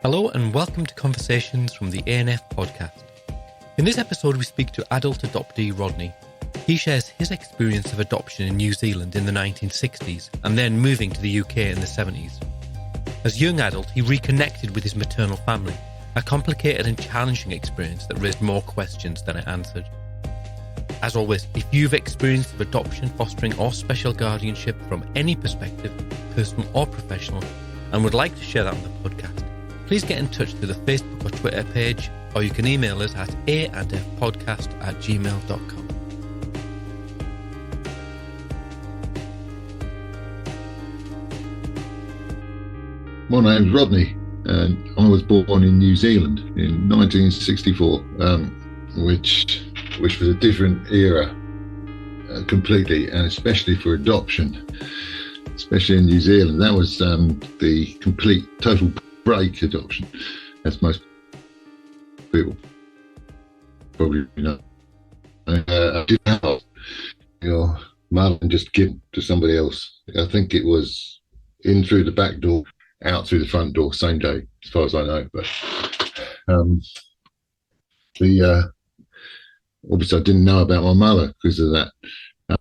Hello and welcome to Conversations from the ANF podcast. In this episode we speak to adult adoptee Rodney. He shares his experience of adoption in New Zealand in the 1960s and then moving to the UK in the 70s. As a young adult, he reconnected with his maternal family, a complicated and challenging experience that raised more questions than it answered. As always, if you've experienced adoption, fostering or special guardianship from any perspective, personal or professional, and would like to share that on the podcast, please get in touch through the Facebook or Twitter page, or you can email us at aandfpodcast@gmail.com. My name's Rodney, and I was born in New Zealand in 1964, which was a different era completely, and especially for adoption, especially in New Zealand. That was the complete, total break adoption, as most people probably know. Didn't have your mother and just give to somebody else. I think it was in through the back door, out through the front door, same day, as far as I know. But obviously I didn't know about my mother because of that. I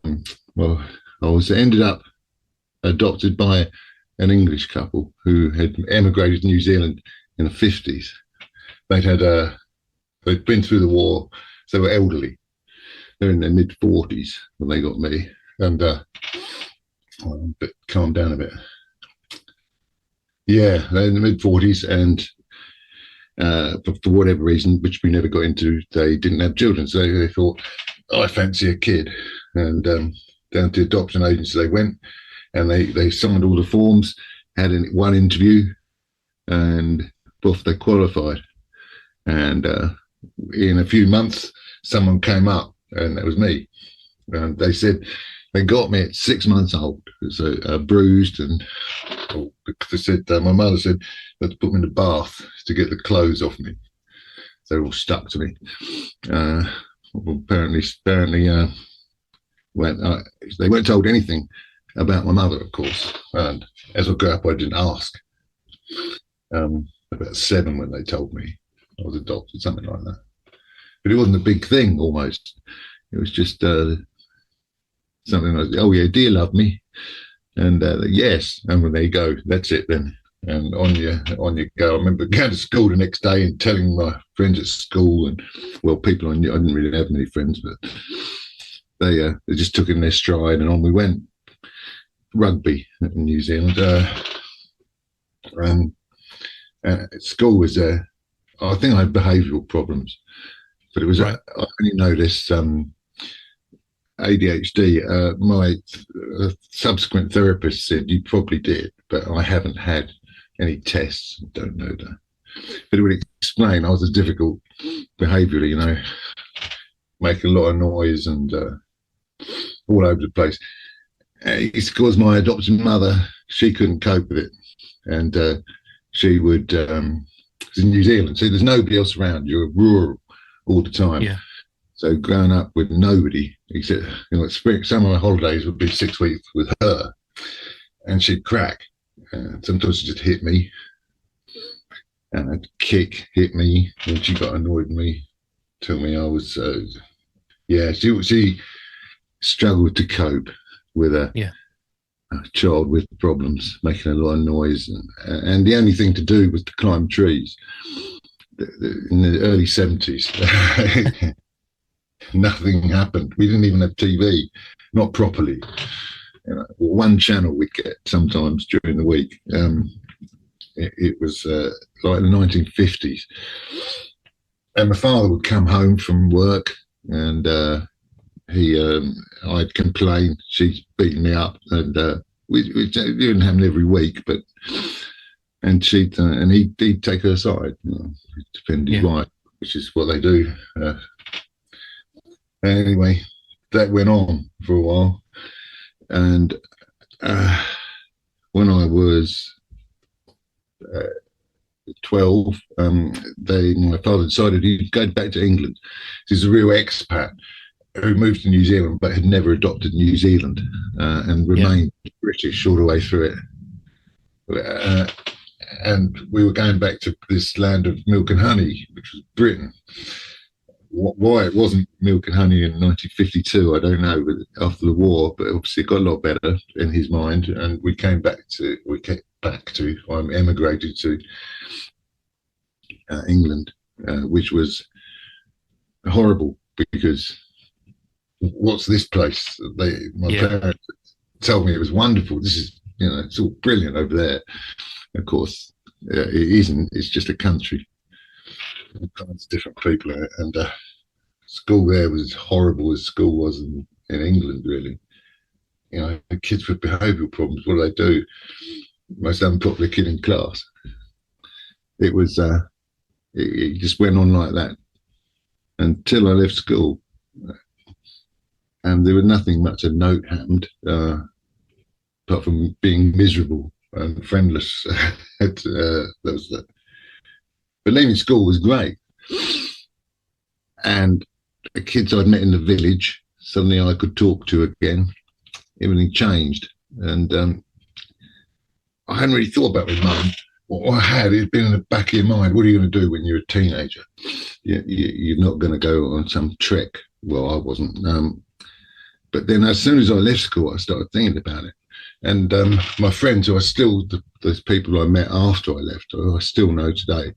ended up adopted by an English couple who had emigrated to New Zealand in the 50s. They'd been through the war, so they were elderly. They're in their mid-40s when they got me, and calm down a bit. Yeah, they're in the mid-40s, and for whatever reason, which we never got into, they didn't have children. So they thought, I fancy a kid. And down to the adoption agency they went, and they signed all the forms, had one interview, and both they qualified. And in a few months, someone came up, and that was me. And they said, they got me at 6 months old, so bruised, and they said, my mother said, they had to put me in the bath to get the clothes off me. So they're all stuck to me. Apparently, they weren't told anything about my mother, of course. And as I grew up, I didn't ask. About 7 when they told me I was adopted, something like that. But it wasn't a big thing, almost. It was just something like, oh yeah, do you love me? And yes. And when there you go, that's it then. And on you go. I remember going to school the next day and telling my friends at school, and people I knew. I didn't really have many friends, but they just took it in their stride, and on we went. Rugby in New Zealand. School was I think I had behavioural problems, but it was right. I only noticed ADHD. My subsequent therapist said you probably did, but I haven't had any tests. Don't know that, but it would explain. I was difficult behaviourally, make a lot of noise and all over the place. It's because my adopted mother, she couldn't cope with it, and she would. It's in New Zealand, so there's nobody else around. You're rural all the time. Yeah. So growing up with nobody except, spring, summer holidays would be 6 weeks with her, and she'd crack. Sometimes she'd just hit me, and I'd hit me, and she got annoyed with me, told me I was. She struggled to cope with a child with problems, making a lot of noise, and the only thing to do was to climb trees. In the early 70s, nothing happened. We didn't even have TV, not properly. One channel we'd get sometimes during the week. It was like the 1950s, and my father would come home from work, and I'd complain, she's beating me up, and we didn't happen every week, and he'd take her side, defending right, which is what they do. Anyway, that went on for a while, and when I was 12, my father decided he'd go back to England. He's a real expat who moved to New Zealand but had never adopted New Zealand and remained British all the way through it. and we were going back to this land of milk and honey, which was Britain. Why it wasn't milk and honey in 1952, I don't know, but after the war, but obviously it got a lot better in his mind, and I emigrated to England, which was horrible because what's this place? My parents told me it was wonderful. This is, it's all brilliant over there. Of course, it isn't. It's just a country. All kinds of different people in it, and school there was as horrible as school was in England. Really, the kids with behavioural problems. What do they do? Most unpopular kid in class. It was. It just went on like that until I left school, and there was nothing much of note happened, apart from being miserable and friendless. That was that. But leaving school was great. And the kids I'd met in the village, suddenly I could talk to again. Everything changed. And I hadn't really thought about my mum. What I had, it'd been in the back of your mind. What are you going to do when you're a teenager? You're not going to go on some trek. Well, I wasn't. But then as soon as I left school, I started thinking about it. And my friends, who are still those people I met after I left, who I still know today,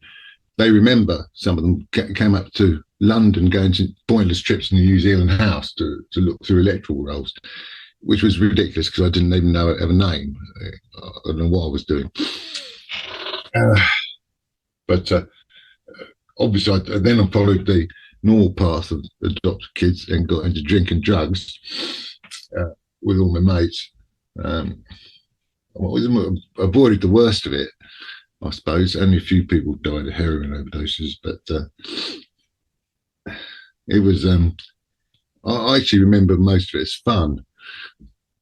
they remember some of them came up to London going to pointless trips in the New Zealand house to look through electoral rolls, which was ridiculous because I didn't even know it have a name. I don't know what I was doing. But obviously, then I followed the normal path of adopted kids and got into drinking drugs with all my mates. I avoided the worst of it, I suppose. Only a few people died of heroin overdoses, but it was. I actually remember most of it as fun,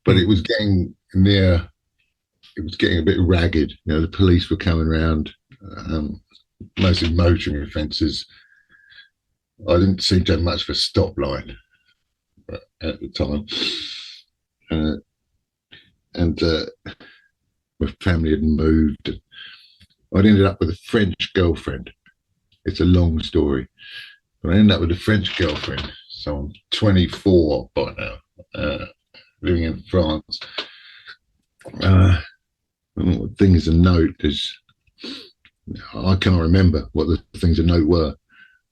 but it was getting near. It was getting a bit ragged. The police were coming around, mostly motoring offences. I didn't seem to have much of a stop line at the time. And my family had moved. I'd ended up with a French girlfriend. It's a long story. But I ended up with a French girlfriend. So I'm 24 by now, living in France. Things of note is, I can't remember what the things of note were.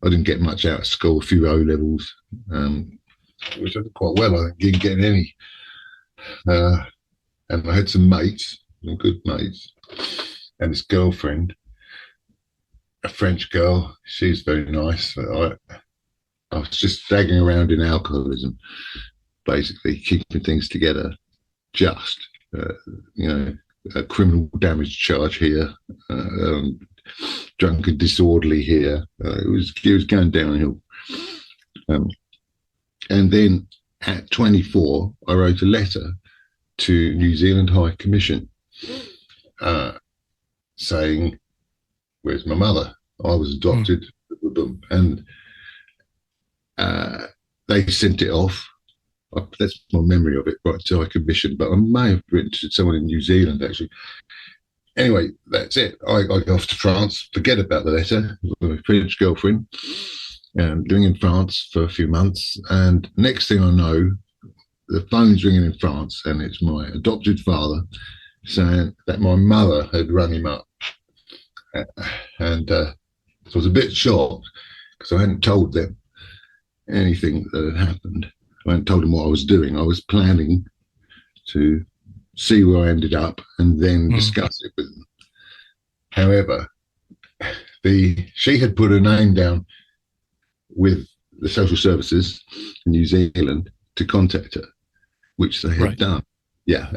I didn't get much out of school, a few O-levels, which I did quite well. I didn't get any. And I had some mates, some good mates, and this girlfriend, a French girl. She's very nice. I was just dagging around in alcoholism, basically keeping things together. Just, a criminal damage charge here, drunk and disorderly here. It was going downhill. And then at 24, I wrote a letter to New Zealand High Commission saying, where's my mother? I was adopted. And they sent it off. That's my memory of it, right to High Commission, but I may have written to someone in New Zealand, actually. Anyway, that's it. I got off to France, forget about the letter, with my French girlfriend, living in France for a few months. And next thing I know, the phone's ringing in France, and it's my adopted father saying that my mother had rung him up. And so I was a bit shocked because I hadn't told them anything that had happened. I hadn't told them what I was doing. I was planning to see where I ended up and then discuss it with them. However, she had put her name down with the social services in New Zealand to contact her, which they had done. Yeah,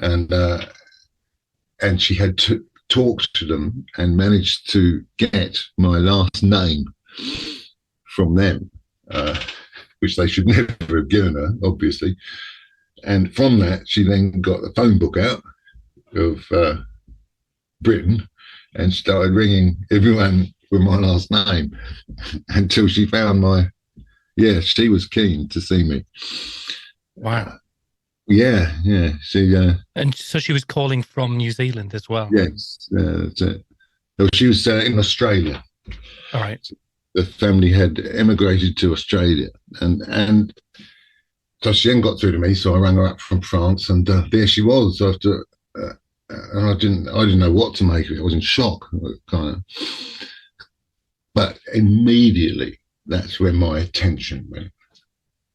and she had talked to them and managed to get my last name from them, which they should never have given her, obviously. And from that, she then got the phone book out of Britain and started ringing everyone with my last name until she found she was keen to see me. Wow. Yeah. She and so she was calling from New Zealand as well. Yes, that's it. No, she was in Australia. All right. The family had emigrated to Australia, and so she then got through to me. So I rang her up from France, and there she was. After, and I didn't know what to make of it. I was in shock, kind of. But immediately, that's where my attention went.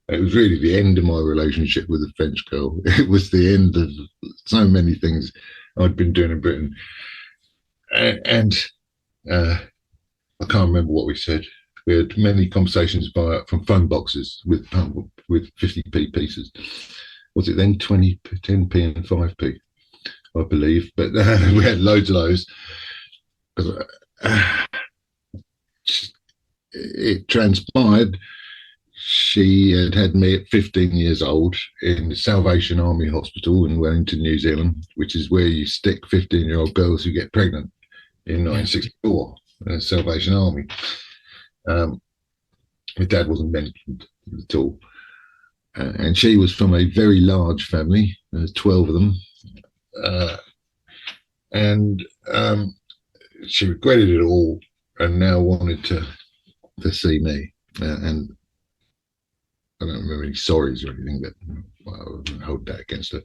It was really the end of my relationship with the French girl. It was the end of so many things I'd been doing in Britain. And I can't remember what we said. We had many conversations from phone boxes with 50p pieces. Was it then 20p, 10p and 5p, I believe. But we had loads of those. It transpired she had me at 15 years old in the Salvation Army Hospital in Wellington, New Zealand, which is where you stick 15-year-old girls who get pregnant in 1964, Salvation Army. My dad wasn't mentioned at all. And she was from a very large family, 12 of them. And she regretted it all and now wanted to see me. And I don't remember any sorries or anything, but I wouldn't hold that against her.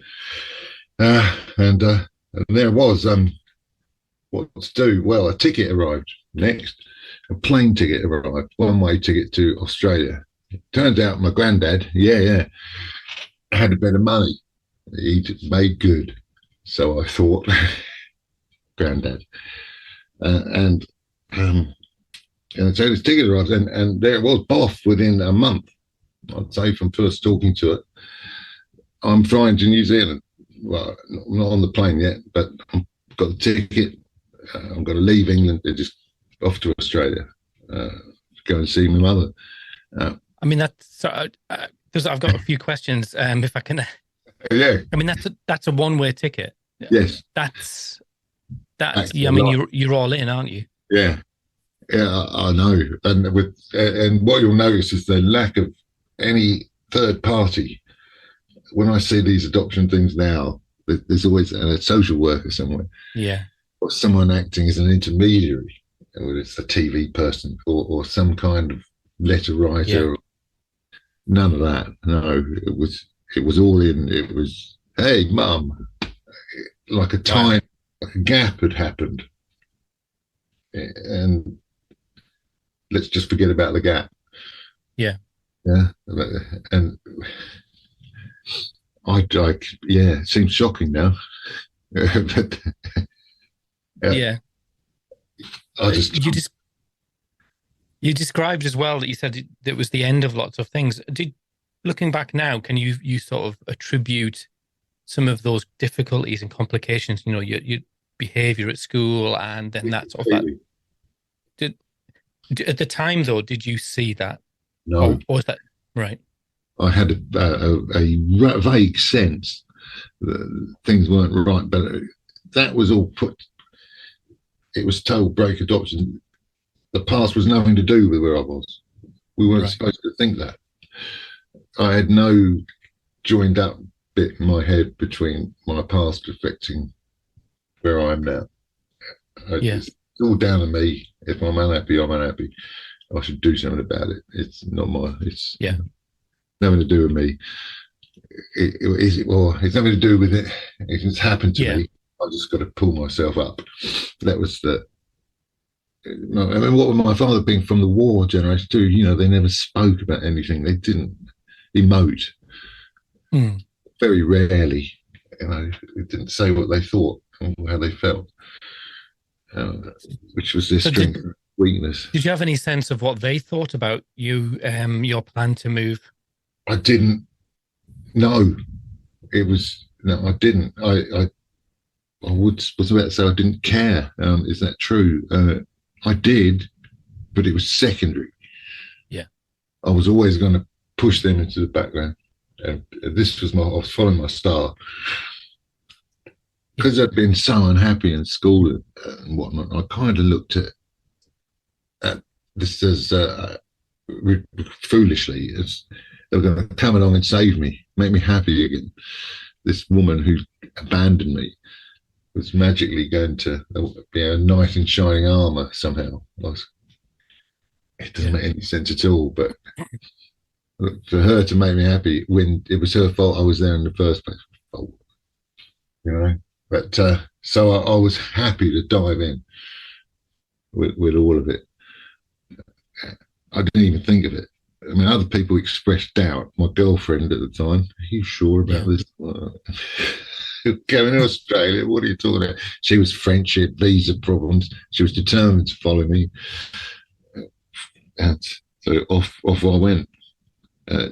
And there was, what to do? Well, a ticket arrived next. A plane ticket arrived, one-way ticket to Australia. It turns out my granddad, had a bit of money. He'd made good. So I thought, granddad. And so this ticket arrived, and there it was, boff, within a month. I'd say from first talking to it. I'm flying to New Zealand. Well, I'm not on the plane yet, but I've got the ticket. I'm going to leave England and just off to Australia, go and see my mother. I mean, I've got a few questions. If I can. Yeah. I mean, that's a one-way ticket. Yes. That's. Yeah, I mean, you're all in, aren't you? Yeah. Yeah, I know. And what you'll notice is the lack of any third party. When I see these adoption things now, there's always a social worker somewhere. Yeah. Or someone acting as an intermediary, whether it's a TV person or some kind of letter writer. Yeah. None of that. No, it was all in. It was, hey, mum, like a time, like a gap had happened. And let's just forget about the gap. Yeah. Yeah. And it seems shocking now. But, yeah. You described as well that you said it was the end of lots of things. Looking back now, can you sort of attribute some of those difficulties and complications, your behavior at school and then that sort of that? At the time, though, did you see that? No. Or was that right? I had a vague sense that things weren't right, but that was all put. It was told break adoption. The past was nothing to do with where I was. We weren't supposed to think that. I had no joined up bit in my head between my past affecting where I am now. It's all down to me. If I'm unhappy, I'm unhappy. I should do something about it. It's not it's nothing to do with me. It's nothing to do with it. It's happened to me. I just got to pull myself up. That was I mean, what with my father being from the war generation too, they never spoke about anything. They didn't emote. Very rarely, they didn't say what they thought or how they felt, which was their strength and weakness. Did you have any sense of what they thought about you, your plan to move? I didn't. No, I didn't. I was about to say I didn't care. Is that true? I did, but it was secondary. Yeah. I was always going to push them into the background. This was I was following my star. Because I'd been so unhappy in school and whatnot, I kind of looked at this as foolishly as they were going to come along and save me, make me happy again. This woman who abandoned me was magically going to be a knight in shining armor somehow. It doesn't make any sense at all, but for her to make me happy when it was her fault I was there in the first place, you know. But so I was happy to dive in with all of it. I didn't even think of it. I mean, other people expressed doubt. My girlfriend at the time, are you sure about this? Going to Australia, what are you talking about? She was French, she had visa problems. She was determined to follow me. And so off I went. I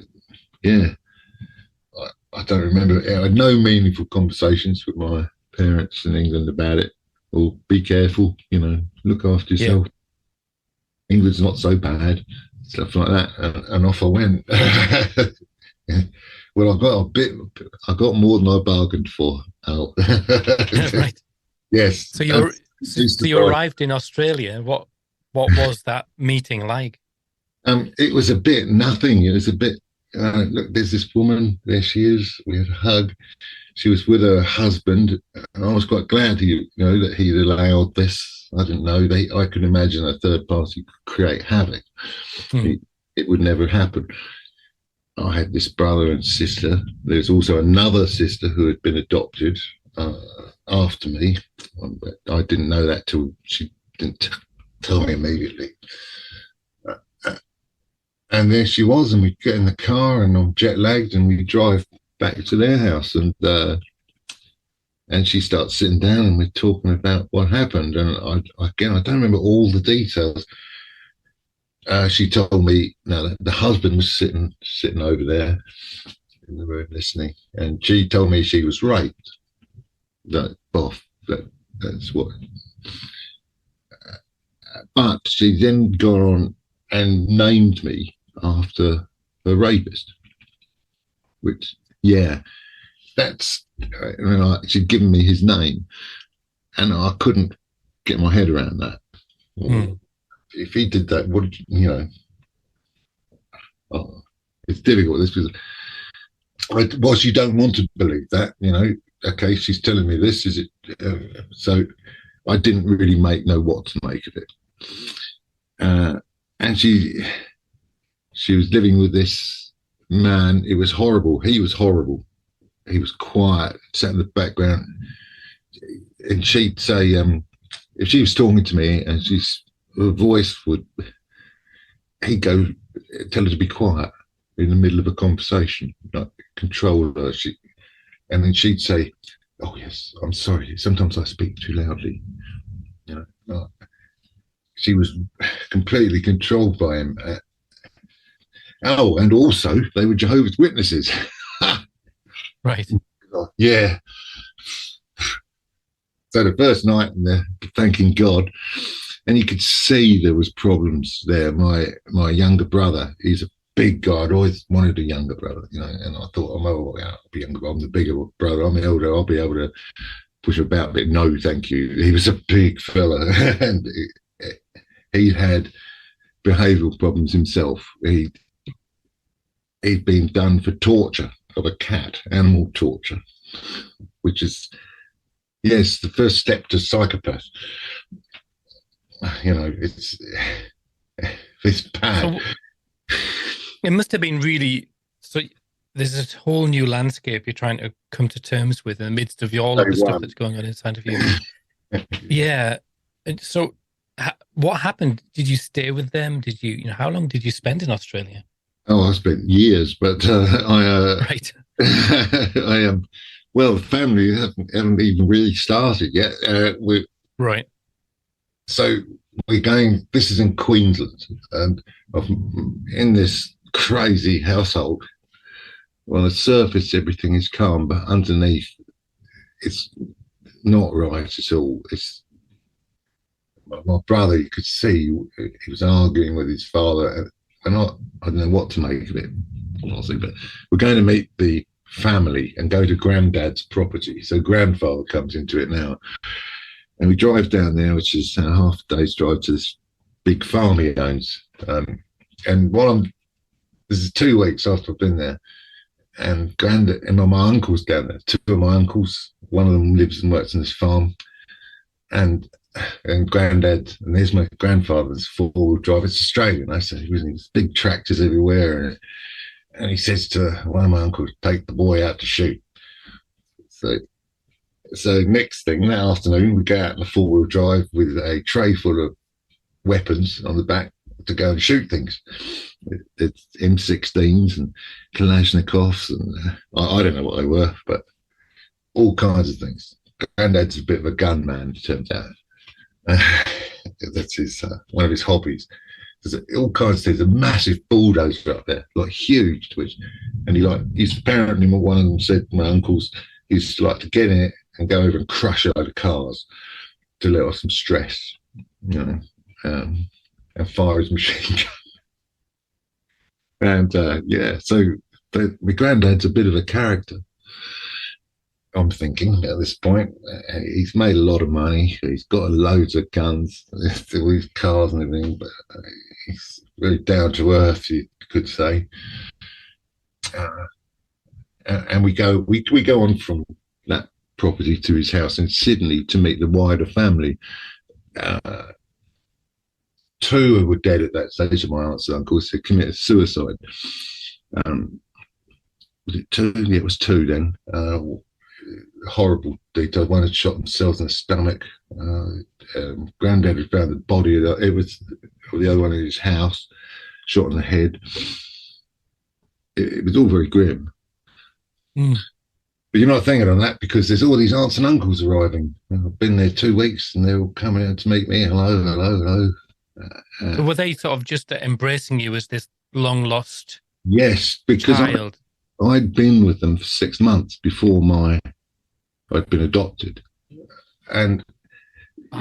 don't remember. I had no meaningful conversations with my parents in England about it. Or be careful, you know, look after yourself. England's not so bad, stuff like that. And off I went. Well, I got more than I bargained for. Right. Yes. So you arrived in Australia. What was that meeting like? It was a bit nothing. It was a bit, look, there's this woman, there she is. We had a hug. She was with her husband, and I was quite glad that he'd allowed this. I didn't know. I could imagine a third party could create havoc. It would never happen. I had this brother and sister. There's also another sister who had been adopted after me. But I didn't know that till she didn't tell me immediately. And there she was, and we get in the car, and I'm jet lagged, and we drive back to their house, and she starts sitting down, and we're talking about what happened. And I don't remember all the details. She told me the husband was sitting over there in the room listening, and she told me she was raped. That's what. But she then got on and named me after the rapist, which she'd given me his name, and I couldn't get my head around that. If he did that, it's difficult. This was, you don't want to believe that, okay, she's telling me this, is it? So I didn't really know what to make of it. And she was living with this man. It was horrible. He was horrible. He was quiet, sat in the background, and she'd say, if she was talking to me, and her voice he'd go, tell her to be quiet in the middle of a conversation, like control her. And then she'd say, "Oh yes, I'm sorry. Sometimes I speak too loudly." She was completely controlled by him. And also they were Jehovah's Witnesses. Right. Yeah. So the first night, and they're thanking God, and you could see there was problems there. My younger brother, he's a big guy. I'd always wanted a younger brother, and I thought, I'll be younger. I'm the bigger brother. I'm elder. I'll be able to push about a bit. No, thank you. He was a big fella, and he had behavioural problems himself. He'd been done for torture of a cat, animal torture, which is, yes, the first step to psychopath. It's bad. So it must have been really. So there's this whole new landscape you're trying to come to terms with in the midst of all of the stuff that's going on inside of you. Yeah. So what happened? Did you stay with them? Did you, how long did you spend in Australia? Oh, I spent years, but right. I am. Well, the family haven't even really started yet. Right. So we're going. This is in Queensland, and in this crazy household. On the surface, everything is calm, but underneath, it's not right at all. It's my brother. You could see he was arguing with his father, and I don't know what to make of it, honestly. But we're going to meet the family and go to Granddad's property. So grandfather comes into it now, and we drive down there, which is half a day's drive to this big farm he owns. And this is 2 weeks after I've been there, and Granddad and my uncle's down there. Two of my uncles one of them lives and works on this farm, and granddad, and there's my grandfather's four-wheel drive. It's Australian. I said he was in these big tractors everywhere, and he says to one of my uncles, "Take the boy out to shoot." So next thing that afternoon, we go out in the four-wheel drive with a tray full of weapons on the back to go and shoot things. It's M16s and Kalashnikovs, and I don't know what they were, but all kinds of things. Granddad's a bit of a gunman, it turns out. That's his one of his hobbies. There's all kinds of things. A massive bulldozer up there, like huge, and he's apparently, one of them said, my uncles, he's like to get in it and go over and crush a load of cars to let off some stress, and fire his machine gun. And so my granddad's a bit of a character. I'm thinking at this point, he's made a lot of money. He's got loads of guns, with cars and everything, but he's really down to earth, you could say. And we go on from that property to his house in Sydney to meet the wider family. Two were dead at that stage of my aunts and uncles. They committed suicide. Was it two? Yeah, it was two then. Horrible detail. One had shot themselves in the stomach. Granddad had found the body. It was the other one in his house, shot in the head. It was all very grim. But you're not thinking on that because there's all these aunts and uncles arriving. I've been there 2 weeks and they're all coming out to meet me. Hello. So were they sort of just embracing you as this long lost yes, because child? I'd been with them for 6 months before I'd been adopted, and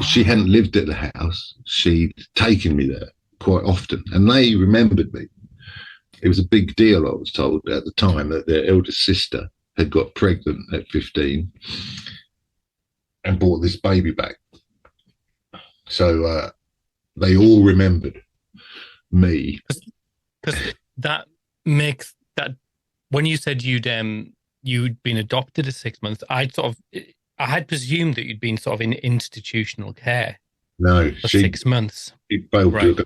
she hadn't lived at the house. She'd taken me there quite often, and they remembered me. It was a big deal, I was told at the time, that their eldest sister had got pregnant at 15 and brought this baby back. So they all remembered me. Because that makes that, when you said you'd been adopted at 6 months, I had presumed that you'd been sort of in institutional care. No, for 6 months. She failed right. to.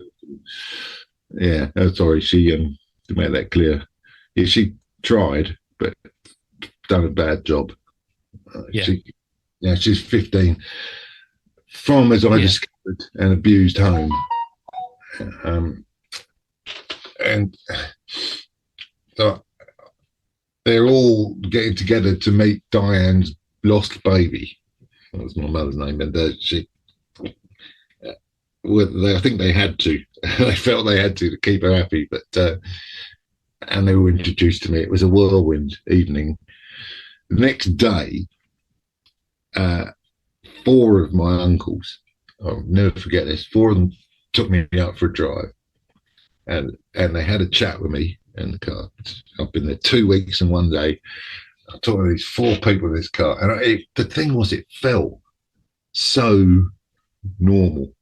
Yeah, sorry, she to make that clear. Yeah, she tried, but done a bad job. She's 15. From, as I discovered, an abused home. And so they're all getting together to meet Diane's lost baby. That was my mother's name. And I think they had to. They felt they had to keep her happy. But and they were introduced to me. It was a whirlwind evening. The next day, 4 of my uncles, I'll never forget this, 4 of them took me out for a drive. And they had a chat with me in the car. I've been there 2 weeks and 1 day. I'm talking to these 4 people in this car. And the thing was, it felt so normal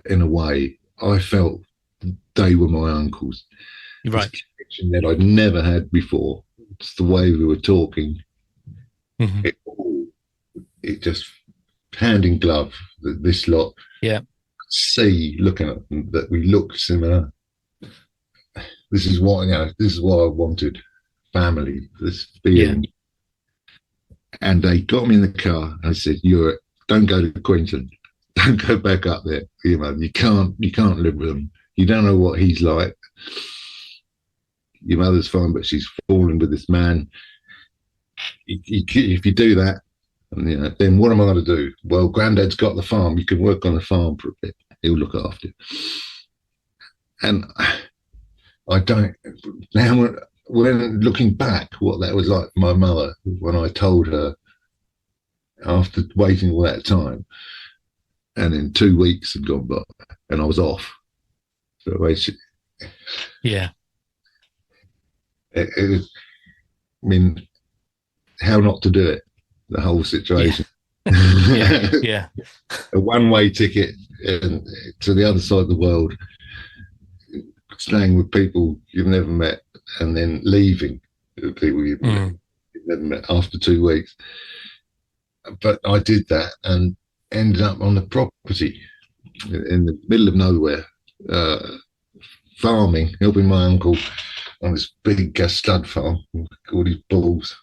in a way. I felt they were my uncles. Right. This connection that I'd never had before. It's the way we were talking. Mm-hmm. It just hand in glove, this lot. Yeah. See, looking at them, that we look similar. This is what I wanted. Family, this feeling. Yeah. And they got me in the car and said, don't go to Queensland. Don't go back up there. You can't live with him. You don't know what he's like. Your mother's fine, but she's fallen with this man. If you do that, then what am I going to do? Well, Granddad's got the farm. You can work on the farm for a bit. He'll look after you. And I don't, now when looking back, what that was like for my mother when I told her after waiting all that time, and then 2 weeks had gone by and I was off. So yeah. It was, how not to do it, the whole situation. Yeah. A one-way ticket to the other side of the world, staying with people you've never met, and then leaving people you've never met after 2 weeks. but I did that and ended up on the property in the middle of nowhere, farming, helping my uncle on this big stud farm, all these bulls.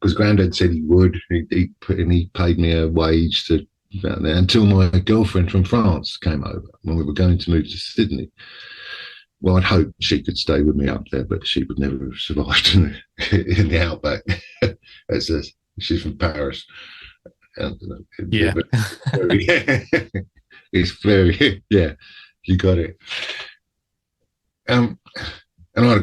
Because Grandad said he would. He paid me a wage to about there until my girlfriend from France came over when we were going to move to Sydney. Well, I'd hoped she could stay with me up there, but she would never have survived in the outback. She's from Paris. Yeah. It's very, yeah, you got it. And I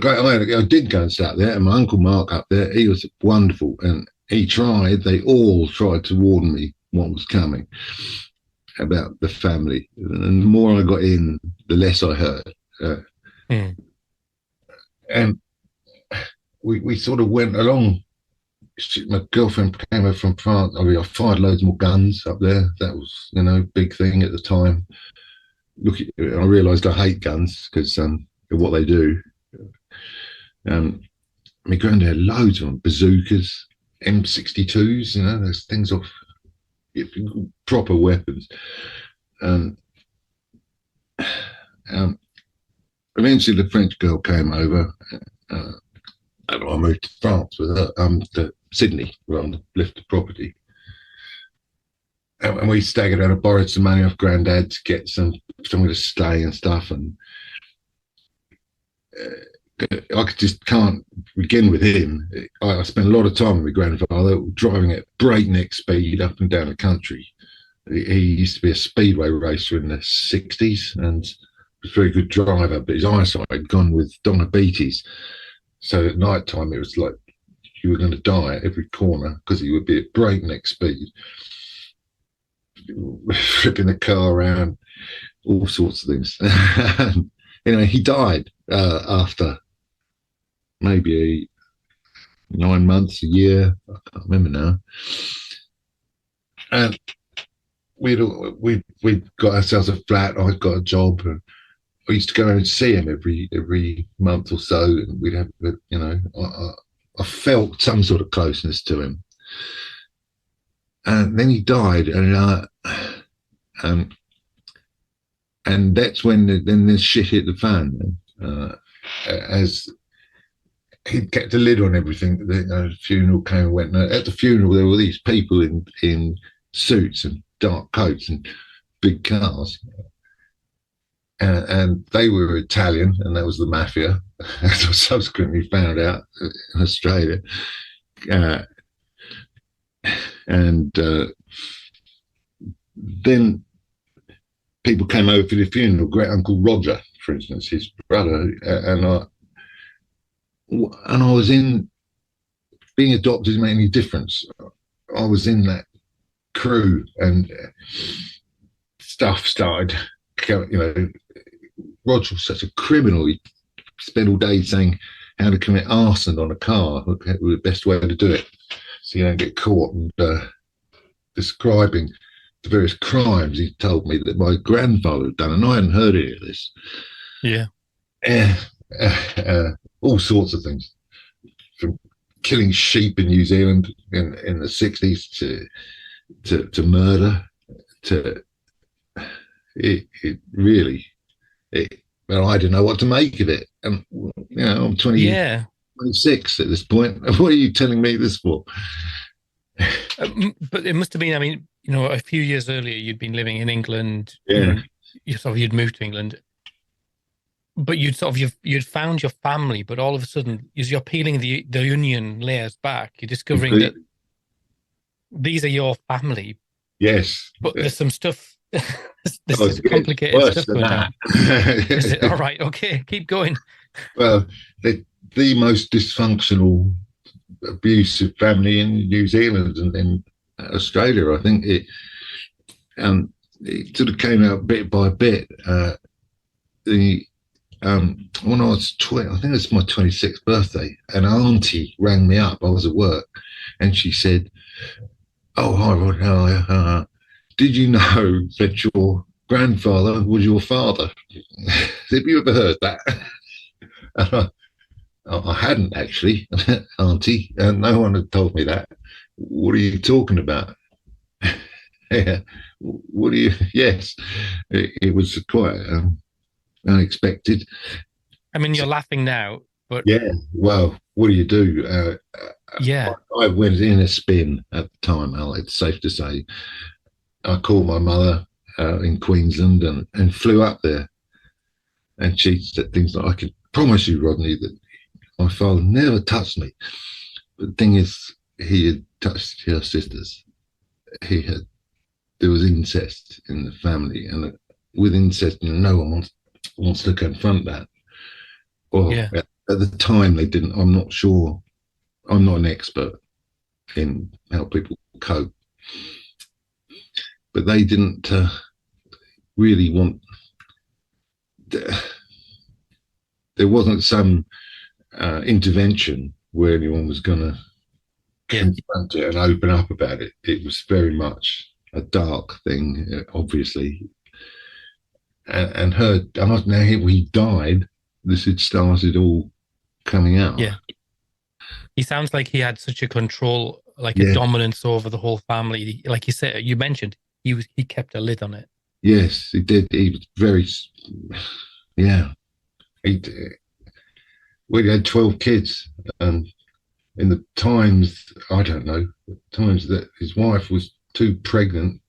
did go and start there, and my uncle Mark up there, he was wonderful, and they all tried to warn me what was coming about the family. And the more I got in, the less I heard. And we sort of went along. My girlfriend came over from France. I fired loads more guns up there. That was, big thing at the time. I realised I hate guns because of what they do. My granddad had loads of them, bazookas, M62s, those things off proper weapons. Eventually the French girl came over and I moved to France with her, to Sydney, where I left the property. And we staggered out and borrowed some money off Grandad to get somewhere to stay and stuff. And I just can't begin with him. I spent a lot of time with my grandfather driving at breakneck speed up and down the country. He used to be a speedway racer in the 60s and was a very good driver, but his eyesight had gone with diabetes. So at night time, it was like you were going to die at every corner because he would be at breakneck speed, flipping the car around, all sorts of things. Anyway, he died after maybe 9 months, a year, I can't remember now. And we'd got ourselves a flat. I got a job. And I used to go and see him every month or so, and we'd have, I felt some sort of closeness to him. And then he died, and that's when the shit hit the fan. As he kept a lid on everything. The funeral came and went. And at the funeral, there were these people in suits and dark coats and big cars. And they were Italian, and that was the mafia, as I subsequently found out in Australia. Then people came over for the funeral. Great Uncle Roger, for instance, his brother, and I was in. Being adopted didn't make any difference. I was in that crew, and stuff started. Roger was such a criminal. He spent all day saying how to commit arson on a car, the best way to do it, so you don't get caught, and describing the various crimes he told me that my grandfather had done, and I hadn't heard any of this. Yeah. All sorts of things, from killing sheep in New Zealand in the 60s to murder, to it really. Well, I didn't know what to make of it. And I'm 26 at this point. What are you telling me this for? But it must have been, a few years earlier, you'd been living in England. Yeah. You'd moved to England. But you'd found your family, but all of a sudden, as you're peeling the onion layers back, you're discovering that these are your family. Yes. But there's some stuff. This is complicated stuff going on. Is it? All right, okay, keep going. Well, the most dysfunctional, abusive family in New Zealand and in Australia, I think it sort of came out bit by bit. When I was 20, I think it's my 26th birthday, an auntie rang me up. I was at work, and she said, "Oh, hi, Rod, how are you? Did you know that your grandfather was your father?" Have you ever heard that? I hadn't actually, auntie, and no one had told me that. what are you talking about? Yeah, what do you? Yes, it was quite unexpected. I mean, you're laughing now, but Yeah, well, what do you do? yeah, I went in a spin at the time, Al, it's safe to say. I called my mother in Queensland and flew up there. And she said things like, I can promise you, Rodney, that my father never touched me. But the thing is, he had touched her sisters. He had, there was incest in the family. And with incest, no one wants to confront that. Well, yeah, at the time, they didn't. I'm not sure. I'm not an expert in how people cope, but they didn't really want. There wasn't some intervention where anyone was going to yeah, confront it and open up about it. It was very much a dark thing, obviously. And her, now he died, this had started all coming out. yeah. He sounds like he had such a control, like a Yeah. dominance over the whole family. Like you said, you mentioned, he kept a lid on it. Yes, he did. He was very, yeah. He, we had 12 kids. In the times, I don't know, times that his wife was too pregnant,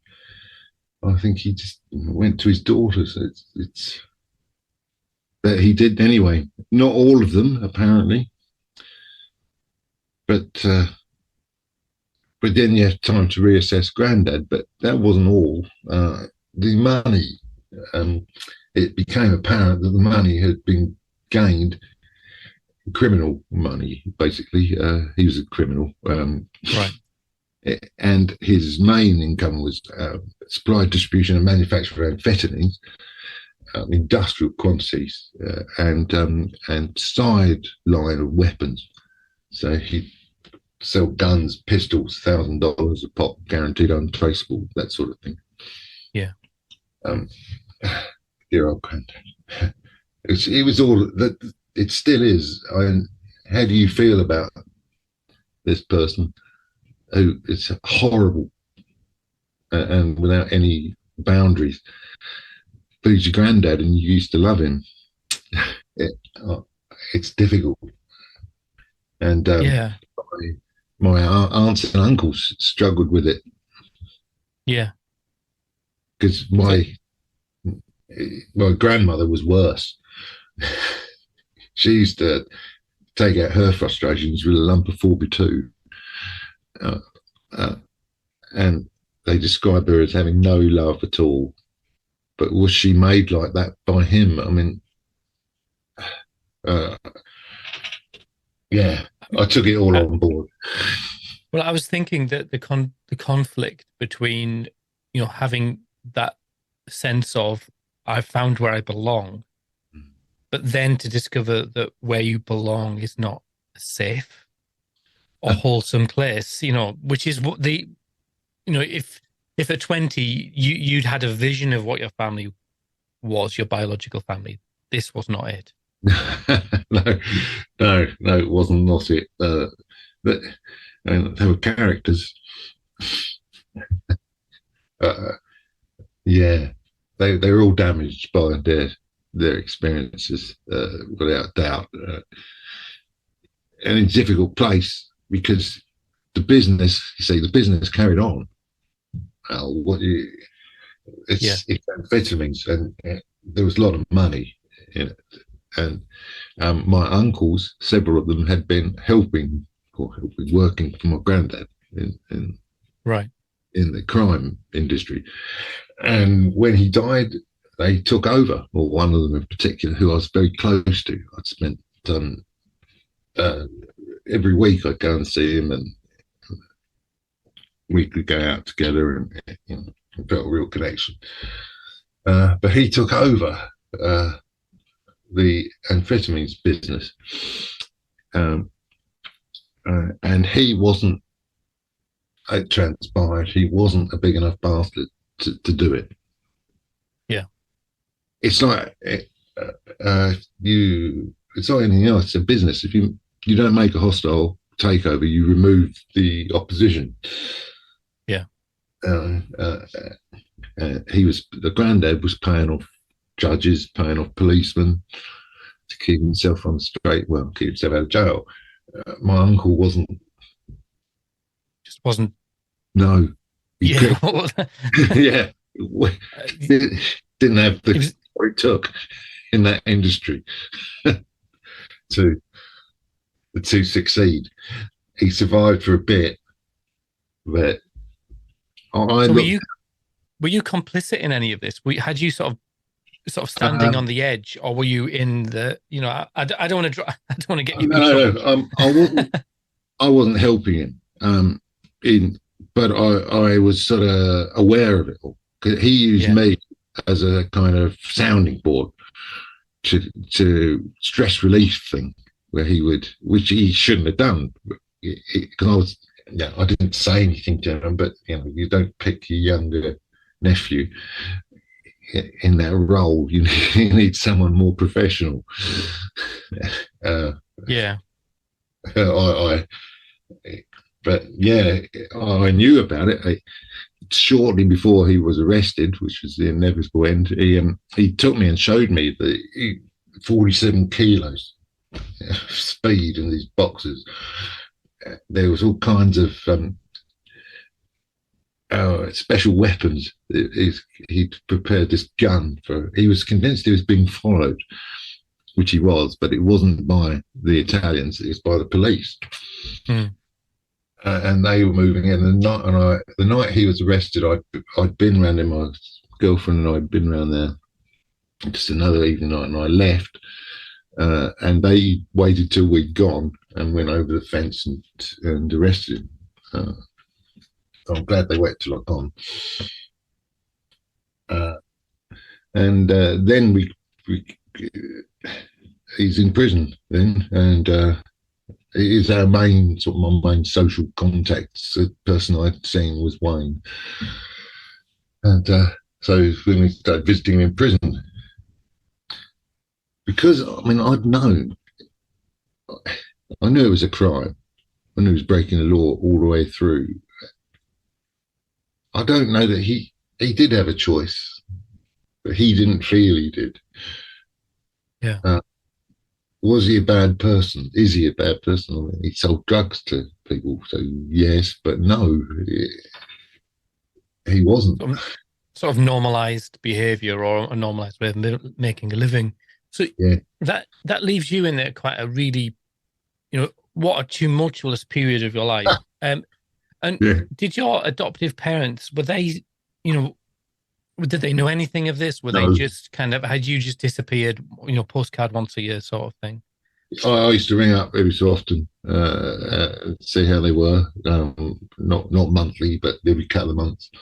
I think he just went to his daughters. It's but he did anyway. Not all of them, apparently, but then you have time to reassess Grandad. But that wasn't all. The money, it became apparent that the money had been gained, criminal money, basically. He was a criminal. Right. And his main income was supply, distribution, and manufacture of amphetamines, industrial quantities, and side line of weapons. So he'd sell guns, pistols, $1,000 a pop, guaranteed untraceable, that sort of thing. Yeah. Dear old granddad. It was all that. It still is. How do you feel about this person? Who it's horrible and without any boundaries. But he's your granddad and you used to love him. It's difficult. And Yeah. my aunts and uncles struggled with it. Yeah. Because my grandmother was worse. She used to take out her frustrations with a lump of 42. And they describe her as having no love at all. But was she made like that by him? I mean, yeah, I took it all on board. Well, I was thinking that the conflict between, having that sense of I've found where I belong, but then to discover that where you belong is not a safe or wholesome place, which is what if at 20 you'd had a vision of what your family was, your biological family, this was not it. No, it wasn't not it. But they were characters. Yeah, they were all damaged by their experiences, without doubt. And in a difficult place because the business carried on. It's amphetamines, and there was a lot of money in it. And my uncles, several of them, had been working for my granddad in the crime industry. And when he died, they took over, or one of them in particular, who I was very close to. I'd spent every week I'd go and see him, and we could go out together, and felt a real connection. But he took over the amphetamines business, and he wasn't. It transpired he wasn't a big enough bastard to do it. Yeah, it's like it's like anything else. It's a business. If you don't make a hostile takeover, you remove the opposition. Yeah. The granddad was paying off judges, paying off policemen to keep himself on the straight, well, keep himself out of jail. My uncle wasn't. Just wasn't. No. Yeah. Yeah. Didn't have what it took in that industry to succeed. He survived for a bit, but were you complicit in any of this? Had you sort of standing on the edge, or were you in the? I don't want to get you. No. I wasn't helping him. But I was sort of aware of it all. He used me as a kind of sounding board to stress relief thing, where he would, which he shouldn't have done, because I didn't say anything to him. But you don't pick your younger nephew in that role. You need someone more professional. But I knew about it. Shortly before he was arrested, which was the inevitable end, he took me and showed me the 47 kilos of speed in these boxes. There was all kinds of special weapons. He'd prepared this gun he was convinced he was being followed, which he was, but it wasn't by the Italians, it was by the police. And they were moving in. The night he was arrested, I'd been around there. My girlfriend and I'd been around there just another evening night, and I left. And they waited till we'd gone and went over the fence and arrested him. I'm glad they waited till I'd gone. And then he's in prison then, and is our my main social contacts. The person I'd seen was Wayne, and so when we started visiting him in prison, because I'd known, I knew it was a crime. I knew he was breaking the law all the way through. I don't know that he did have a choice, but he didn't feel he did. Yeah. Was he a bad person? Is he a bad person? He sold drugs to people, so yes, but no, he wasn't. Sort of normalized behavior, or a normalized way of making a living. So that leaves you in quite a really, what a tumultuous period of your life. Did your adoptive parents, were they, did they know anything of this? Were they just had you just disappeared, postcard once a year sort of thing? I used to ring up every so often, see how they were. Not monthly, but every couple of months.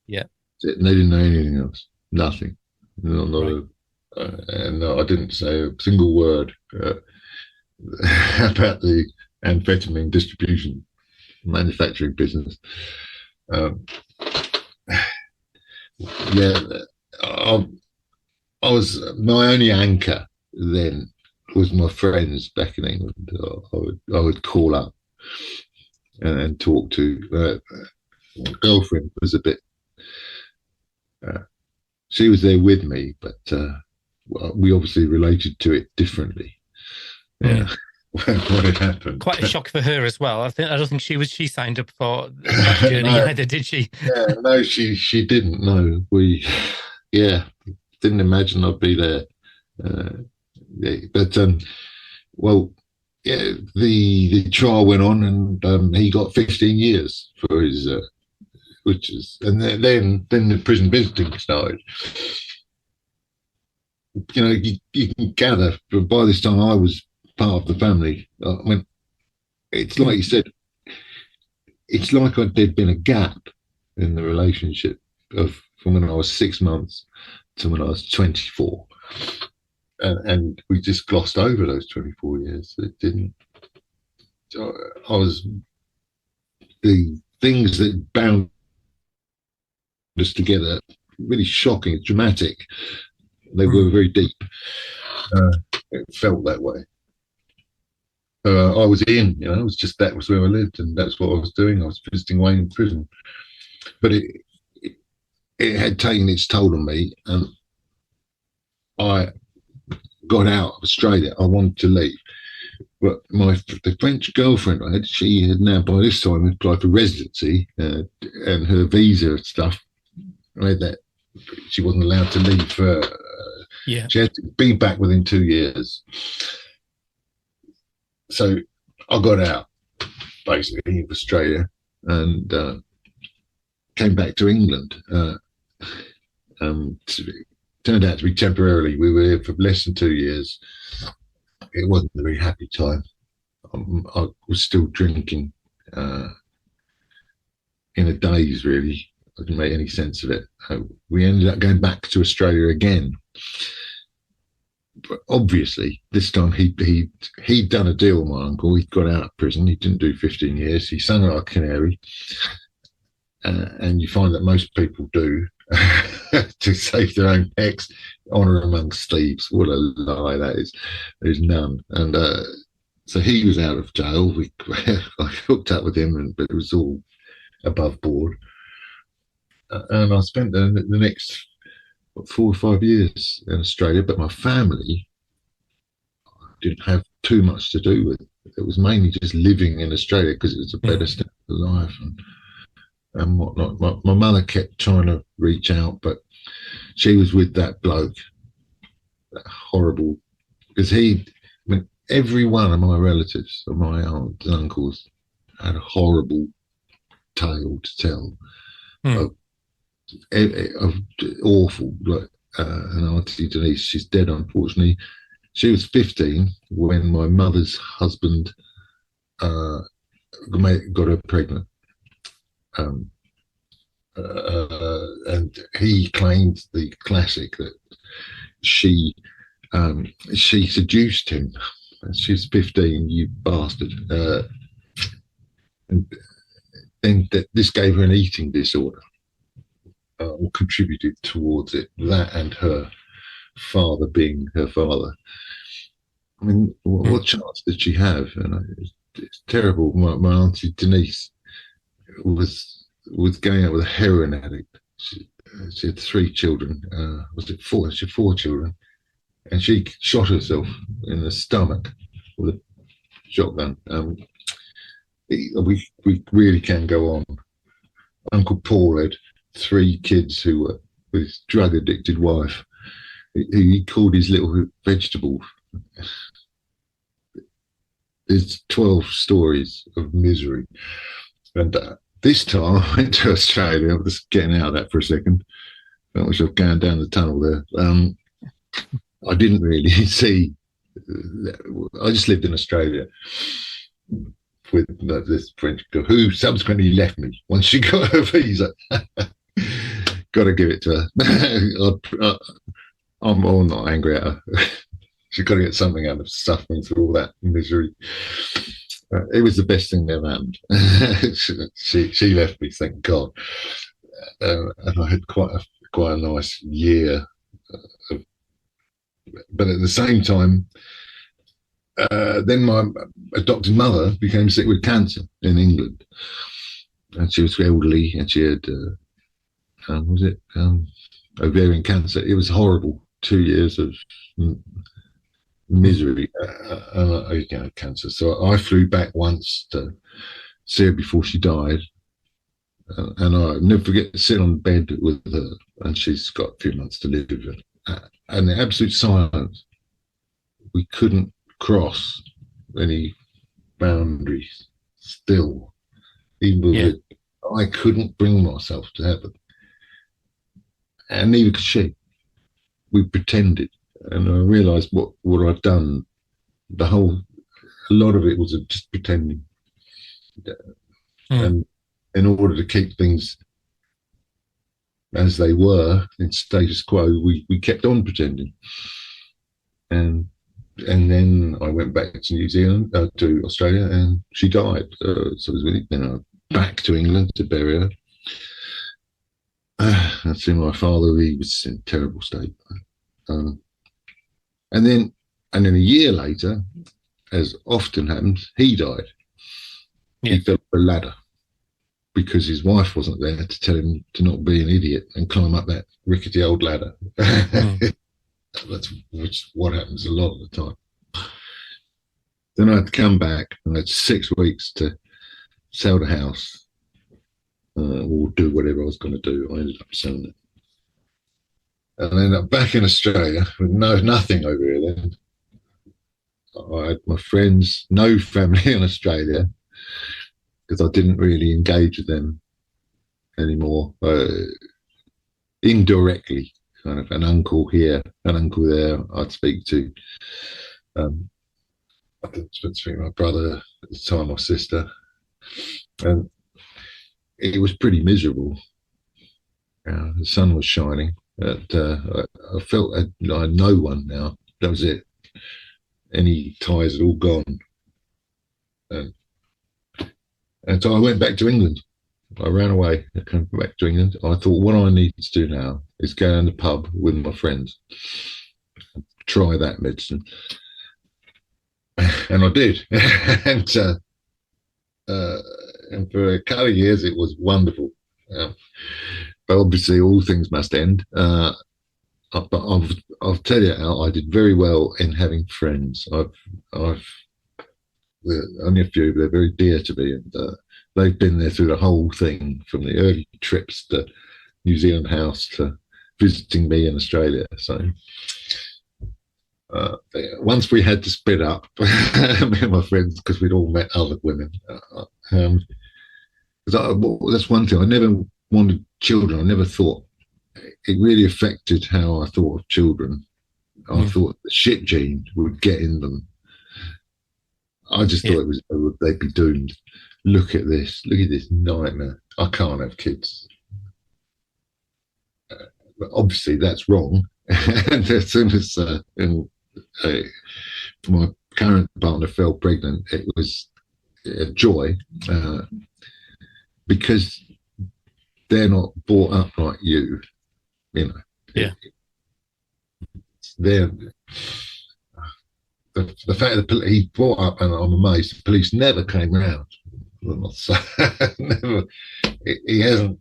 Yeah. They didn't know anything else. Nothing. And I didn't say a single word about the amphetamine distribution, manufacturing business. I was, my only anchor then was my friends back in England. I would call up and talk to. My girlfriend was a bit. She was there with me, but we obviously related to it differently. Yeah. What had happened? Quite a shock for her as well. I don't think she signed up for that journey either, did she? Yeah, no, she didn't. No, didn't imagine I'd be there. But the trial went on, and he got 15 years for his, and then the prison visiting started. You can gather, but by this time I was part of the family. It's like you said, it's like there'd been a gap in the relationship from when I was 6 months to when I was 24. And we just glossed over those 24 years. It didn't. The things that bound us together, really shocking, dramatic. They were very deep. It felt that way. I was in, it was just, that was where I lived, and that's what I was doing. I was visiting Wayne in prison, but it had taken its toll on me, and I got out of Australia. I wanted to leave, but the French girlfriend I had, she had now by this time applied for residency, and her visa and stuff made that she wasn't allowed to leave. She had to be back within 2 years. So I got out basically of Australia and came back to England. Turned out to be temporarily. We were here for less than 2 years. It wasn't a very happy time. I was still drinking in a daze, really. I didn't make any sense of it. We ended up going back to Australia again. But obviously, this time he'd done a deal with my uncle. He'd got out of prison. He didn't do 15 years. He sung like a canary. And you find that most people do to save their own necks. Honour amongst thieves. What a lie that is. There's none. And so he was out of jail. I hooked up with him, but it was all above board. And I spent the next 4 or 5 years in Australia, but my family didn't have too much to do with it. It was mainly just living in Australia because it was a better standard of life and whatnot. My mother kept trying to reach out, but she was with that bloke, that horrible, because every one of my relatives, of my aunts and uncles, had a horrible tale to tell of awful, like and Auntie Denise, she's dead unfortunately. She was 15 when my mother's husband got her pregnant, and he claimed the classic that she seduced him. She's 15, you bastard. And then this gave her an eating disorder. Or contributed towards it, that and her father being her father. I mean, what chance did she have? And it's terrible. My auntie Denise was going out with a heroin addict. She had 3 children. Was it 4? She had 4 children, and she shot herself in the stomach with a shotgun. We really can go on. Uncle Paul had 3 kids who were with his drug addicted wife. He called his little vegetable. There's 12 stories of misery. And this time I went to Australia. I'm just getting out of that for a second. I wish I was going down the tunnel there. I didn't really see. I just lived in Australia with this French girl who subsequently left me once she got her visa. Got to give it to her. I'm not angry at her. She's got to get something out of suffering through all that misery. It was the best thing that ever happened. She left me, thank God. And I had quite a nice year. But at the same time, then my adopted mother became sick with cancer in England. And she was elderly, and she had ovarian cancer. It was horrible. 2 years of misery, cancer. So I flew back once to see her before she died, and I never forget sitting on the bed with her, and she's got a few months to live with her, and the absolute silence. We couldn't cross any boundaries. Still, even with it, I couldn't bring myself to have it. And neither could she. We pretended, and I realised what I'd done. A lot of it was just pretending, and in order to keep things as they were in status quo, we kept on pretending. And then I went back to New Zealand, to Australia, and she died. So I was really, back to England to bury her. I see my father, he was in a terrible state. And then a year later, as often happens, he died. Yeah. He fell off a ladder because his wife wasn't there to tell him to not be an idiot and climb up that rickety old ladder. That's what happens a lot of the time. Then I had to come back, and I had 6 weeks to sell the house or do whatever I was going to do. I ended up selling it. And I ended up back in Australia with nothing over here then. I had my friends, no family in Australia, because I didn't really engage with them anymore. Indirectly, kind of an uncle here, an uncle there I'd speak to. I didn't speak to my brother at the time, my sister. And it was pretty miserable. The sun was shining. But, I felt I had no one now. That was it. Any ties had all gone. And so I went back to England. I ran away. I came back to England. I thought, what I need to do now is go in the pub with my friends, try that medicine. And I did. And for a couple of years, it was wonderful. But obviously, all things must end. But I'll tell you, Al, I did very well in having friends. I've only a few, but they're very dear to me, and they've been there through the whole thing, from the early trips to New Zealand House to visiting me in Australia. So once we had to split up, me and my friends, because we'd all met other women. That's one thing. I never wanted children. I never thought it really affected how I thought of children. I thought the shit gene would get in them. I just thought they'd be doomed. Look at this nightmare. I can't have kids. But obviously that's wrong. And as soon as my current partner fell pregnant, it was a joy, because they're not brought up like you know. Yeah. They're the fact that he brought up, and I'm amazed, the police never came round. Never. He hasn't.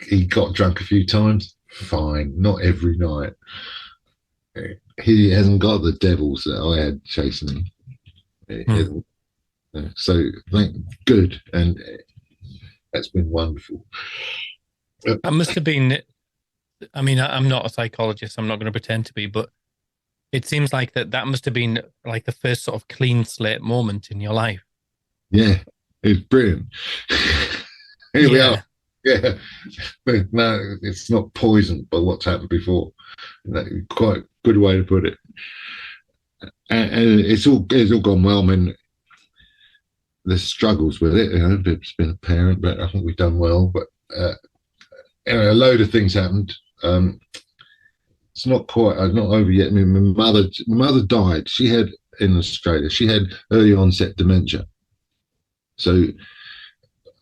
He got drunk a few times. Fine, not every night. He hasn't got the devils that I had chasing him. So, good, and that's been wonderful. That must have been. I mean, I'm not a psychologist. I'm not going to pretend to be, but it seems like that must have been like the first sort of clean slate moment in your life. Yeah, it's brilliant. Here we are. Yeah, but no, it's not poisoned by what's happened before. Quite a good way to put it. And it's all gone well. I mean, there's struggles with it. It's been a parent, but I think we've done well. But anyway, a load of things happened. It's not over yet. I mean, my mother died. She had, in Australia, she had early onset dementia. So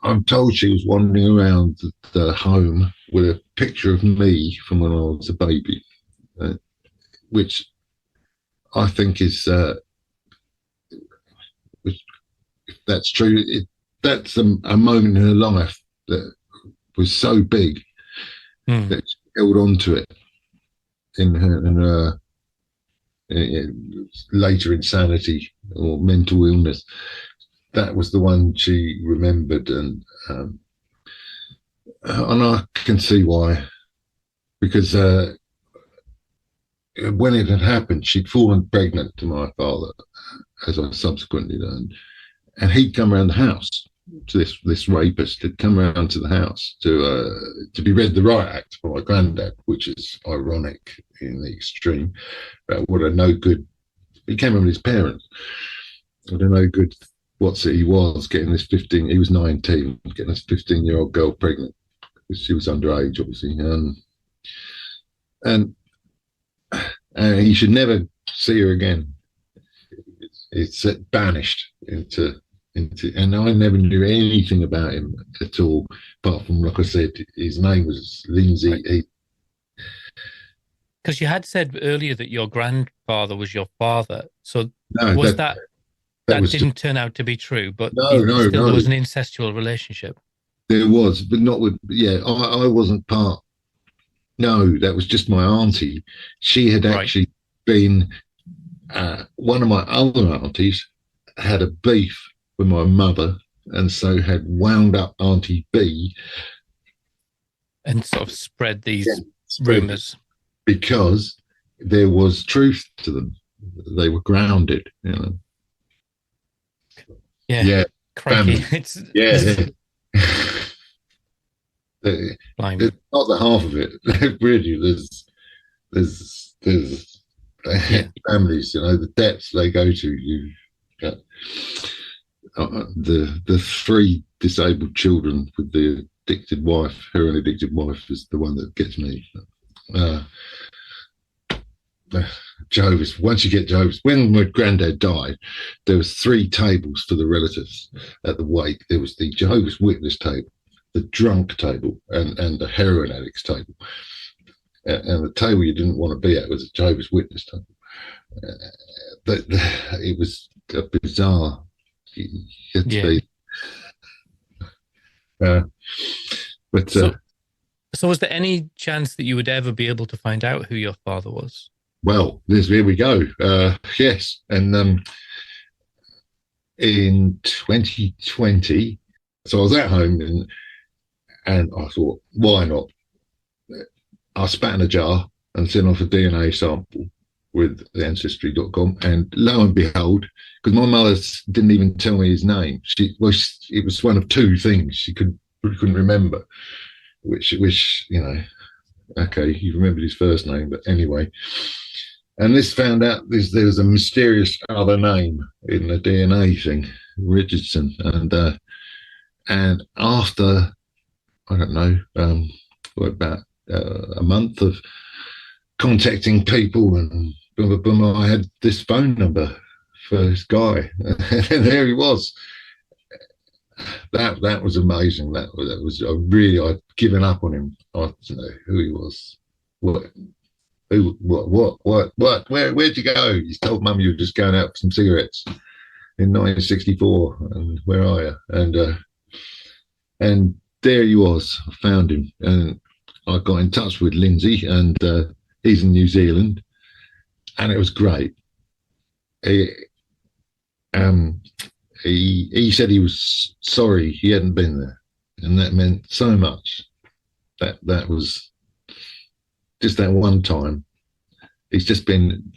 I'm told she was wandering around the home with a picture of me from when I was a baby, which I think is, if that's true, that's a moment in her life that was so big that she held on to it in her later insanity or mental illness. That was the one she remembered, and I can see why, because when it had happened, she'd fallen pregnant to my father, as I subsequently learned, and he'd come around the house. To this rapist had come around to the house to be read the riot act by my granddad, which is ironic in the extreme. But what a no good. He came around with his parents. What a no good. He was getting this 15. He was 19, getting this 15-year-old girl pregnant because she was underage, obviously, and he should never see her again. It's banished into, and I never knew anything about him at all, apart from, like I said, his name was Lindsay. Because you had said earlier that your grandfather was your father. So no, was that That was didn't turn out to be true, but no, no, still there no. was an incestual relationship. There was, but not with. Yeah, I wasn't part. No, that was just my auntie. She had Right. actually been. One of my other aunties had a beef with my mother, and so had wound up Auntie B And sort of spread these spread rumours. because there was truth to them. They were grounded, you know. Yeah. Yeah, Crikey. family. It's Yeah. blimey. It's not the half of it. Really, there's Yeah. families, you know, the depths they go to. You got the three disabled children with the addicted wife. Her only addicted wife is the one that gets me. Jehovah's. Once you get Jehovah's, when my granddad died, there was 3 tables for the relatives at the wake. There was the Jehovah's Witness table, the drunk table, and the heroin addicts table. And the table you didn't want to be at was a Jehovah's Witness table. But it was a bizarre. You had to be. But so was there any chance that you would ever be able to find out who your father was? well, here we go. Yes, and in 2020, so I was at home and I thought, why not? I spat in a jar and sent off a DNA sample with Ancestry.com, and lo and behold, because my mother didn't even tell me his name. It was one of 2 things she couldn't remember, which you know, okay, you remembered his first name, but anyway. And this found out there was a mysterious other name in the DNA thing, Richardson, and after I don't know, about a month of contacting people and boom, boom, boom, I had this phone number for this guy, and there he was. That was amazing. That was I'd given up on him. I didn't know who he was. What? Where'd you go? You told Mum you were just going out for some cigarettes in 1964, and where are you? And there he was. I found him, and I got in touch with Lindsay, and he's in New Zealand, and it was great. He said he was sorry he hadn't been there, and that meant so much. That was just that one time. He's just been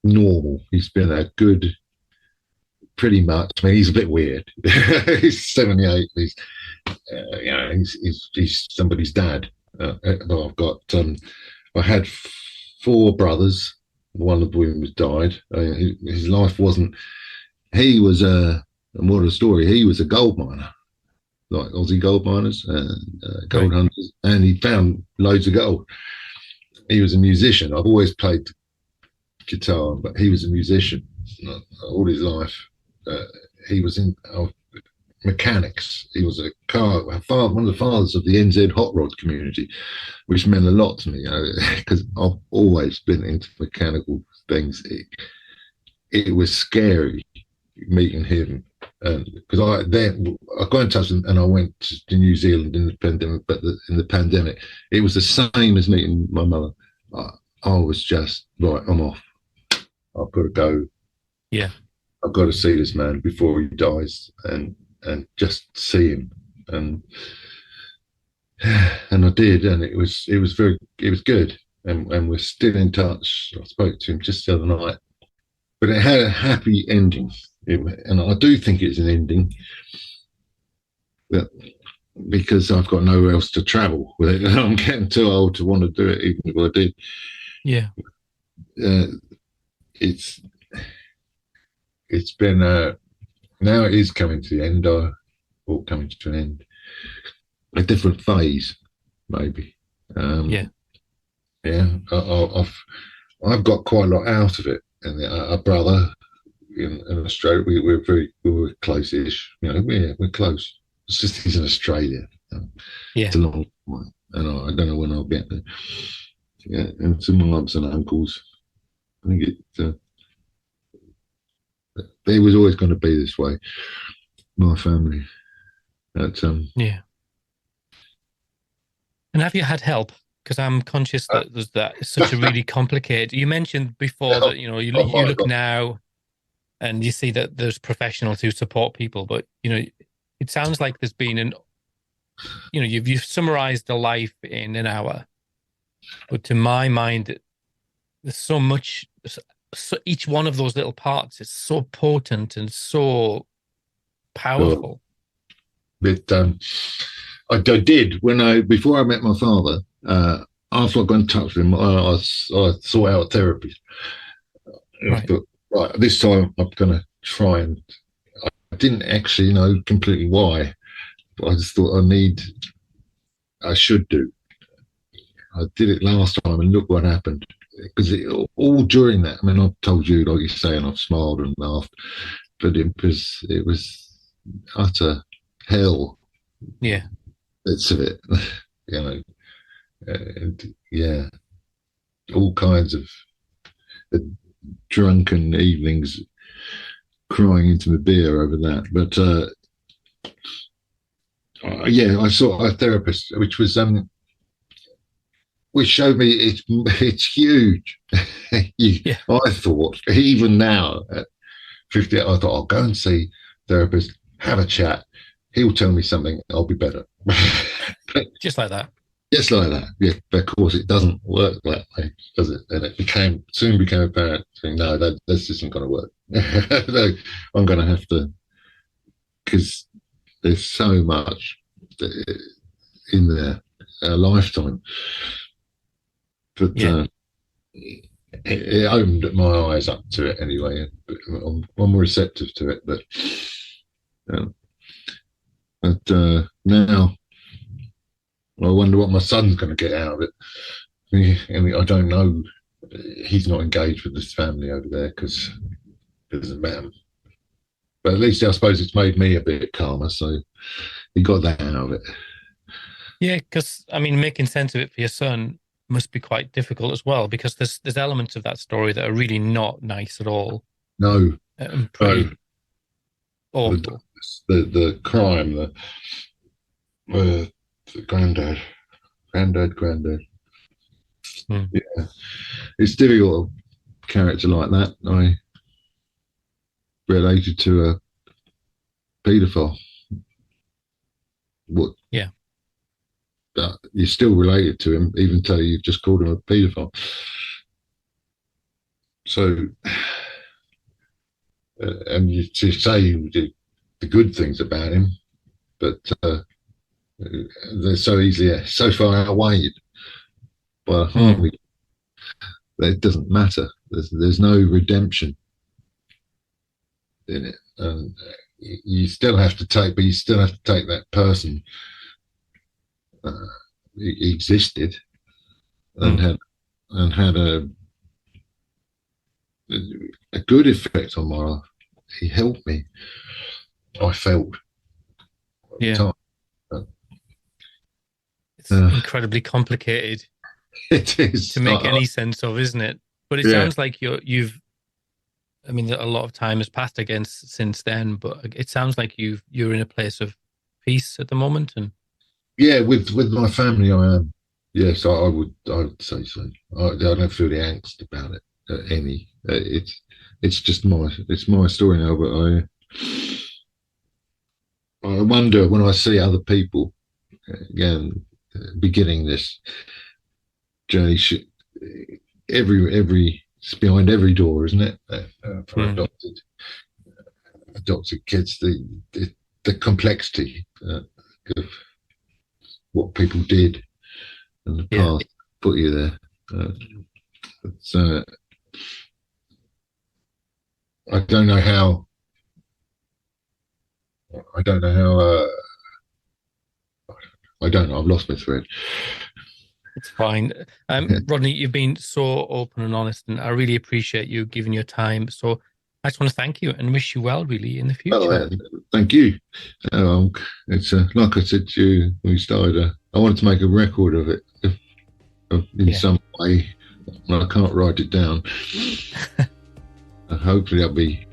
normal. He's been a good, pretty much. I mean, he's a bit weird. He's 78. He's you know, he's somebody's dad. I've got I had 4 brothers. One of whom was died. His life wasn't. He was and what a story. He was a gold miner, like Aussie gold miners and gold hunters, and he found loads of gold. He was a musician. I've always played guitar, but he was a musician all his life. He was in mechanics. He was one of the fathers of the NZ hot rod community, which meant a lot to me, because I've always been into mechanical things. It was scary meeting him, because I got in touch with him, and I went to New Zealand in the pandemic. But in the pandemic, it was the same as meeting my mother. I was just right. I'm off. I've got to go. Yeah, I've got to see this man before he dies, and just see him, and I did, and it was good, and we're still in touch. I spoke to him just the other night, but it had a happy ending, and I do think it's an ending, because I've got nowhere else to travel with it. I'm getting too old to want to do it, even if I did. Yeah, it's been now it is coming to the end, or coming to an end, a different phase, maybe. Yeah. I've got quite a lot out of it, and our brother in Australia, we were close-ish. You know, we're close. It's just he's in Australia. It's a long way, and I don't know when I'll get there. Yeah, and some aunts and uncles. I think It was always going to be this way. My family. But, Yeah. And have you had help? Because I'm conscious that it's such a really complicated. You mentioned before that you look now, and you see that there's professionals who support people, but it sounds like there's been you've summarized the life in an hour, but to my mind, there's so much. So each one of those little parts is so potent and so powerful. But I did before I met my father. After I got in touch with him, I sought out a therapist. I thought, right, this time I'm going to try, and I didn't actually know completely why, but I just thought I should do. I did it last time, and look what happened. Because all during that, I mean, I've told you, like you say, and I've smiled and laughed, but it was utter hell. Yeah, bits of it, and yeah, all kinds of drunken evenings crying into my beer over that. But I saw a therapist, which showed me it's huge. I thought, even now at 50, I thought, I'll go and see a therapist, have a chat. He'll tell me something, I'll be better. Just like that. Just like that. Yeah, but of course it doesn't work that way, does it? And it soon became apparent. No, this isn't going to work. No, I'm going to have to, because there's so much in there, a lifetime. But it opened my eyes up to it anyway. I'm receptive to it, but now I wonder what my son's going to get out of it. I don't know. He's not engaged with this family over there because it doesn't matter. But at least I suppose it's made me a bit calmer. So he got that out of it. Yeah, because I mean, making sense of it for your son must be quite difficult as well, because there's elements of that story that are really not nice at all. No, pretty awful. The crime, the granddad. Yeah, it's difficult. A character like that, I related to a paedophile. What? Yeah. But you're still related to him, even though you've just called him a paedophile. So, and you say you did the good things about him, but they're so far outweighed by harm. It doesn't matter. There's no redemption in it, and you still have to take that person. He existed and had a good effect on my life. He helped me. I felt. Yeah. It's incredibly complicated. It is to make any sense of, isn't it? But it sounds like you've. I mean, a lot of time has passed since then, but it sounds like you're in a place of peace at the moment, and. Yeah, with my family, I am. Yes, I would say so. I don't feel the angst about it any. It's just my story now. But I wonder when I see other people again beginning this journey. It's behind every door, isn't it? For adopted kids, the complexity of what people did in the past put you there. I don't know how. I don't know. I've lost my thread. It's fine. Rodney, you've been so open and honest, and I really appreciate you giving your time. So I just want to thank you and wish you well, really, in the future. Thank you. It's like I said to you when we started, I wanted to make a record of it in some way. I can't write it down. Hopefully that'll be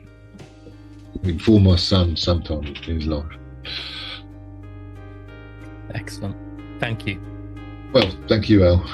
for my son sometime in his life. Excellent. Thank you. Well, thank you, Al.